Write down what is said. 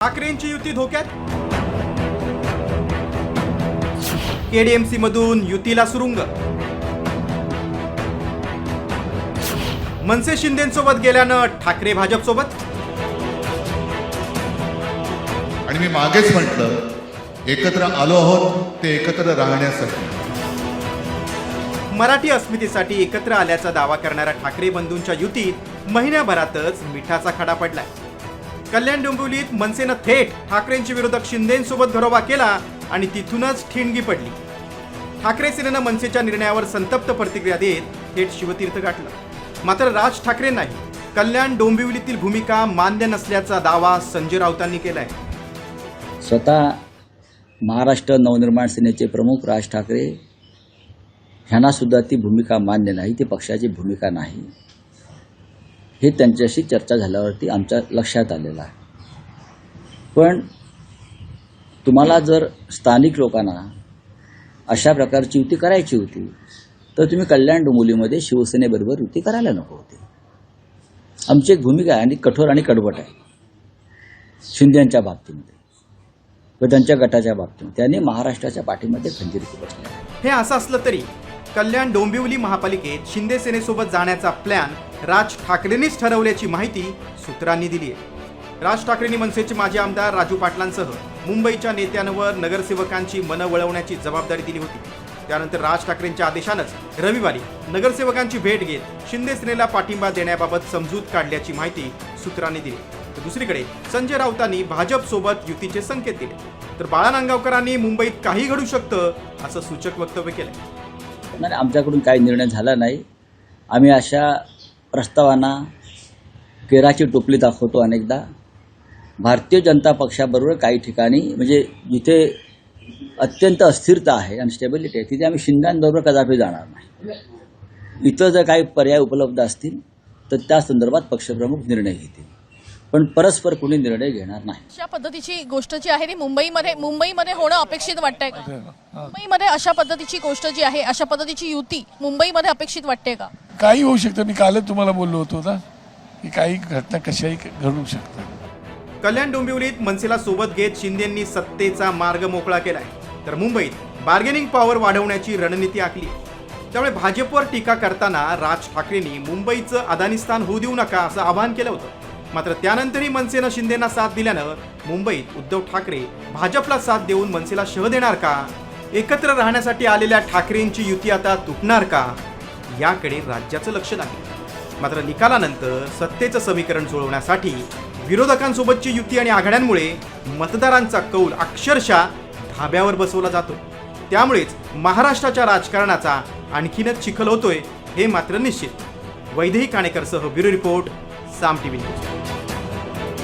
ठाकरेंची युती धोक्यात, केडीएमसी मधून युतीला सुरुंग, मनसे शिंदेसोबत गेल्यानं ठाकरे भाजप सोबत. आणि मी मागेच म्हटलं एकत्र आलो आहोत ते एकत्र राहण्यासाठी. मराठी अस्मितेसाठी एकत्र आल्याचा दावा करणाऱ्या ठाकरे बंधूंच्या युतीत महिन्याभरातच मिठाचा खडा पडलाय. कल्याण डोंबिवलीत मनसेनं थेट ठाकरेंचे विरोधक शिंदेसोबत घरोबा केला आणि तिथूनच ठिणगी पडली. ठाकरे सेनेनं मनसेच्या निर्णयावर संतप्त प्रतिक्रिया देत थेट शिवतीर्थ गाठलं. मात्र राज ठाकरेंनाही कल्याण डोंबिवलीतील भूमिका मान्य नसल्याचा दावा संजय राऊतांनी केलाय. स्वतः महाराष्ट्र नवनिर्माण सेनेचे प्रमुख राज ठाकरे ह्यांना सुद्धा ती भूमिका मान्य नाही, ती पक्षाची भूमिका नाही, हे त्यांच्याशी चर्चा झाल्यावरती आमच्या लक्षात आलेलं आहे. पण तुम्हाला जर स्थानिक लोकांना अशा प्रकारची युती करायची होती तर तुम्ही कल्याण डोंबिवलीमध्ये शिवसेनेबरोबर युती करायला नको होती. आमची एक भूमिका आहे आणि कठोर आणि कडवट आहे शिंदेच्या बाबतीमध्ये व त्यांच्या गटाच्या बाबतीमध्ये. त्यांनी महाराष्ट्राच्या पाठीमध्ये खंजीर बसले आहे. हे असं असलं तरी कल्याण डोंबिवली महापालिकेत शिंदे सेनेसोबत जाण्याचा प्लॅन राज ठाकरेंनीच ठरवल्याची माहिती सूत्रांनी दिली आहे. राज ठाकरेंनी मनसेचे माजी आमदार राजू पाटलांसह मुंबईच्या नेत्यांवर नगरसेवकांची मनं वळवण्याची जबाबदारी दिली होती. त्यानंतर राज ठाकरेंच्या आदेशानंच रविवारी नगरसेवकांची भेट घेत शिंदे सेनेला पाठिंबा देण्याबाबत समजूत काढल्याची माहिती सूत्रांनी दिली. तर दुसरीकडे संजय राऊतांनी भाजपसोबत युतीचे संकेत दिले. तर बाळा नांदगावकरांनी मुंबईत काही घडू शकतं असं सूचक वक्तव्य केलं. नाही, आमच्याकडून काही निर्णय झाला नाही. आम्ही अशा प्रस्तावांना केराची टोपली दाखवतो अनेकदा. भारतीय जनता पक्षाबरोबर काही ठिकाणी म्हणजे जिथे अत्यंत अस्थिरता आहे आणि स्टेबिलिटी आहे तिथे आम्ही शिंद्यांबरोबर कदापि जाणार नाही. इथं जर काही पर्याय उपलब्ध असतील तर त्या संदर्भात पक्षप्रमुख निर्णय घेतील, पण परस्पर कुणी निर्णय घेणार नाही. अशा पद्धतीची गोष्ट जी आहे ती मुंबईमध्ये होणं अपेक्षित वाटतंय का? मुंबईमध्ये अशा पद्धतीची गोष्ट जी आहे, अशा पद्धतीची युती मुंबईमध्ये अपेक्षित वाटते का? काही होऊ शकतं. मी कालच तुम्हाला बोललो होतो ना की काही घटना कशाही घडू शकतात. कल्याण डोंबिवलीत मनसेला सोबत घेत शिंदेंनी सत्तेचा मार्ग मोकळा केलाय, तर मुंबईत बार्गेनिंग पॉवर वाढवण्याची रणनीती आखली. त्यामुळे भाजपवर टीका करताना राज ठाकरेंनी मुंबईचं अदानिस्तान होऊ देऊ नका असं आवाहन केलं होतं. मात्र त्यानंतरही मनसेनं शिंदेंना साथ दिल्यानं मुंबईत उद्धव ठाकरे भाजपला साथ देऊन मनसेला शह देणार का? एकत्र राहण्यासाठी आलेल्या ठाकरेंची युती आता तुटणार का? याकडे राज्याचं लक्ष लागलं. मात्र निकालानंतर सत्तेचं समीकरण जुळवण्यासाठी विरोधकांसोबतची युती आणि आघाड्यांमुळे मतदारांचा कौल अक्षरशः धाब्यावर बसवला जातो. त्यामुळेच महाराष्ट्राच्या राजकारणाचा आणखीनच चिखल होतोय हे मात्र निश्चित. वैदेही काणेकरसह ब्युरो रिपोर्ट, साम टीव्ही न्यूज.